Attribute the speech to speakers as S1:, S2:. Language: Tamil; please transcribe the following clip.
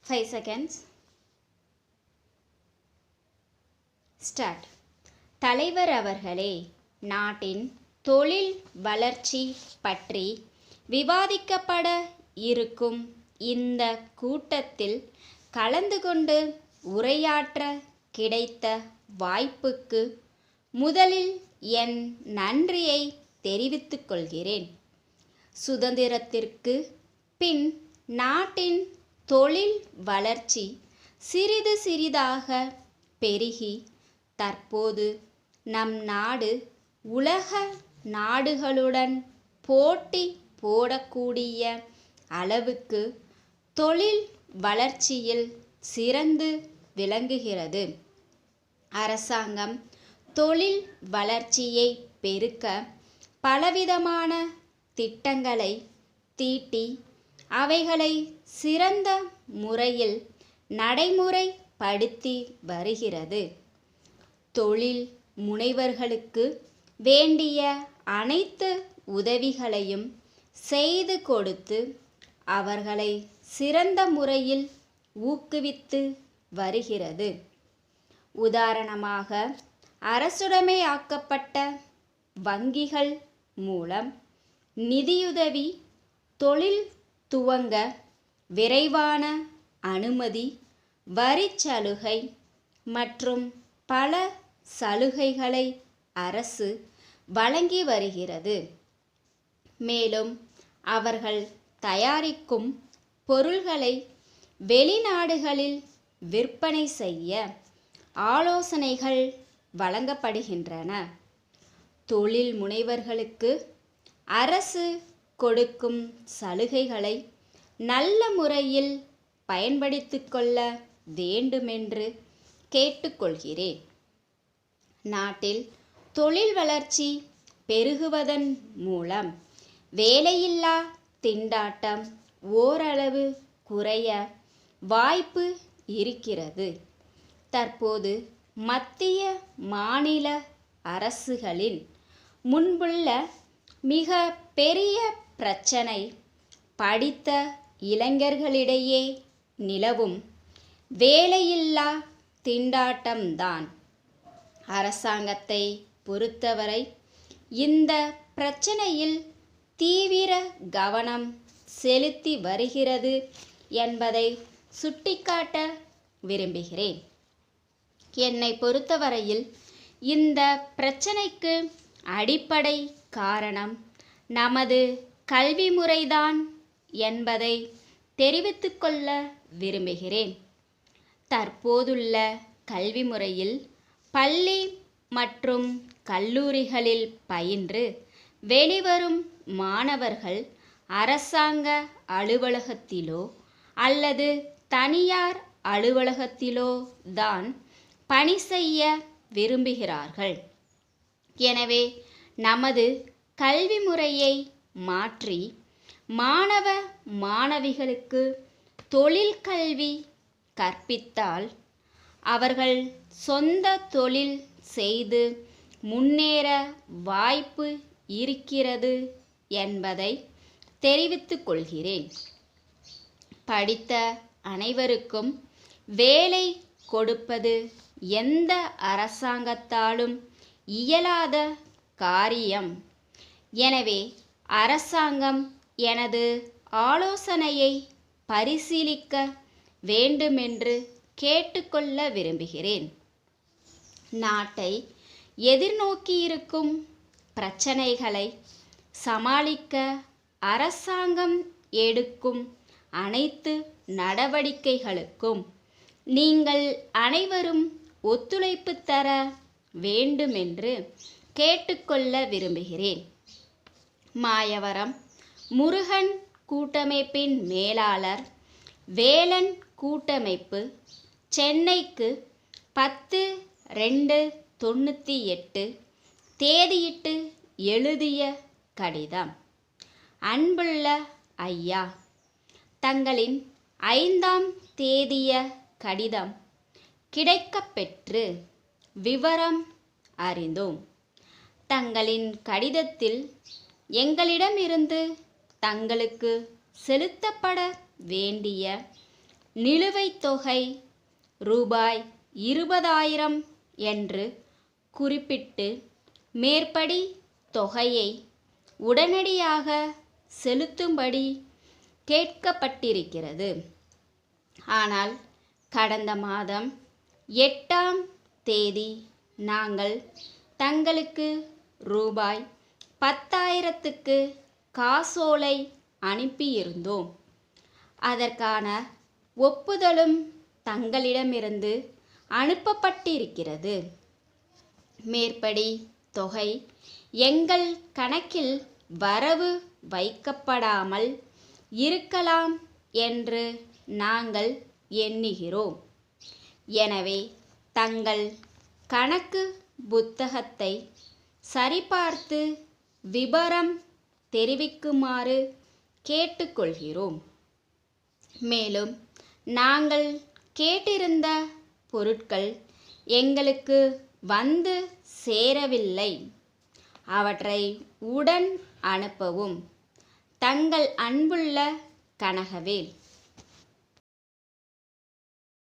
S1: 5 seconds. ஸ்டார்ட். தலைவர் அவர்களே, நாட்டின் தொழில் வளர்ச்சி பற்றி விவாதிக்கப்பட இருக்கும் இந்த கூட்டத்தில் கலந்து கொண்டு உரையாற்ற கிடைத்த வாய்ப்புக்கு முதலில் என் நன்றியை தெரிவித்துக் கொள்கிறேன். சுதந்திரத்திற்கு பின் நாட்டின் தொழில் வளர்ச்சி சிறிது சிறிதாக பெருகி தற்போது நம் நாடு உலக நாடுகளுடன் போட்டி போடக்கூடிய அளவுக்கு தொழில் வளர்ச்சியில் சிறந்து விளங்குகிறது. அரசாங்கம் தொழில் வளர்ச்சியை பெருக்க பலவிதமான திட்டங்களை தீட்டி அவைகளை சிறந்த முறையில் நடைமுறைப்படுத்தி வருகிறது. தொழில் முனைவர்களுக்கு வேண்டிய அனைத்து உதவிகளையும் செய்து கொடுத்து அவர்களை சிறந்த முறையில் ஊக்குவித்து வருகிறது. உதாரணமாக, அரசுடைமையாக்கப்பட்ட வங்கிகள் மூலம் நிதியுதவி, தொழில் துவங்க விரைவான அனுமதி, வரிச்சலுகை மற்றும் பல சலுகைகளை அரசு வழங்கி வருகிறது. மேலும் அவர்கள் தயாரிக்கும் பொருள்களை வெளிநாடுகளில் விற்பனை செய்ய ஆலோசனைகள் வழங்கப்படுகின்றன. தொழில் முனைவர்களுக்கு அரசு கொடுக்கும் சலுகைகளை நல்ல முறையில் பயன்படுத்திக் கொள்ள வேண்டுமென்று கேட்டுக்கொள்கிறேன். நாட்டில் தொழில் வளர்ச்சி பெருகுவதன் மூலம் வேலையில்லா திண்டாட்டம் ஓரளவு குறைய வாய்ப்பு இருக்கிறது. தற்போது மத்திய மாநில அரசுகளின் முன்புள்ள மிக பெரிய பிரச்சனை படித்த இளைஞர்களிடையே நிலவும் வேலையில்லா திண்டாட்டம்தான். அரசாங்கத்தை பொறுத்தவரை இந்த பிரச்சனையில் தீவிர கவனம் செலுத்தி வருகிறது என்பதை சுட்டிக்காட்ட விரும்புகிறேன். என்னை பொறுத்தவரையில் இந்த பிரச்சனைக்கு அடிப்படை காரணம் நமது கல்வி முறைதான் என்பதை தெரிவித்துக்கொள்ள விரும்புகிறேன். தற்போதுள்ள கல்வி முறையில் பள்ளி மற்றும் கல்லூரிகளில் பயின்று வெளிவரும் மாணவர்கள் அரசாங்க அலுவலகத்திலோ அல்லது தனியார் அலுவலகத்திலோ தான் பணி செய்ய விரும்புகிறார்கள். எனவே நமது கல்வி முறையை மாற்றி மாணவ மாணவிகளுக்கு தொழில் கல்வி கற்பித்தால் அவர்கள் சொந்த தொழில் செய்து முன்னேற வாய்ப்பு இருக்கிறது என்பதை தெரிவித்துக் கொள்கிறேன். படித்த அனைவருக்கும் வேலை கொடுப்பது எந்த அரசாங்கத்தாலும் இயலாத காரியம். எனவே அரசாங்கம் எனது ஆலோசனையை பரிசீலிக்க வேண்டுமென்று கேட்டுக்கொள்ள விரும்புகிறேன். நாட்டை எதிர்நோக்கியிருக்கும் பிரச்சனைகளை சமாளிக்க அரசாங்கம் எடுக்கும் அனைத்து நடவடிக்கைகளுக்கும் நீங்கள் அனைவரும் ஒத்துழைப்பு தர வேண்டுமென்று கேட்டுக்கொள்ள விரும்புகிறேன். மாயவரம் முருகன் கூட்டமைப்பின் மேலாளர், வேலன் கூட்டமைப்பு, சென்னைக்கு 10/2/98 தேதியிட்டு எழுதிய கடிதம். அன்புள்ள ஐயா, தங்களின் 5ஆம் தேதிய கடிதம் கிடைக்கப்பெற்று விவரம் அறிந்தோம். தங்களின் கடிதத்தில் எங்களிடமிருந்து தங்களுக்கு செலுத்தப்பட வேண்டிய நிலுவைத் தொகை ரூபாய் 20,000 என்று குறிப்பிட்டு மேற்படி தொகையை உடனடியாக செலுத்தும்படி கேட்கப்பட்டிருக்கிறது. ஆனால் கடந்த மாதம் 8ஆம் தேதி நாங்கள் தங்களுக்கு ரூபாய் 10,000க்கு காசோலை அனுப்பியிருந்தோம். அதற்கான ஒப்புதலும் தங்களிடமிருந்து அனுப்பப்பட்டிருக்கிறது. மேற்படி தொகை எங்கள் கணக்கில் வரவு வைக்கப்படாமல் இருக்கலாம் என்று நாங்கள் எண்ணுகிறோம். எனவே தங்கள் கணக்கு புத்தகத்தை சரிபார்த்து விபரம் தெரிவிக்குமாறு கேட்டுக்கொள்கிறோம். மேலும் நாங்கள் கேட்டிருந்த பொருட்கள் எங்களுக்கு வந்து சேரவில்லை. அவற்றை உடன் அனுப்பவும். தங்கள் அன்புள்ள கனகவேல்.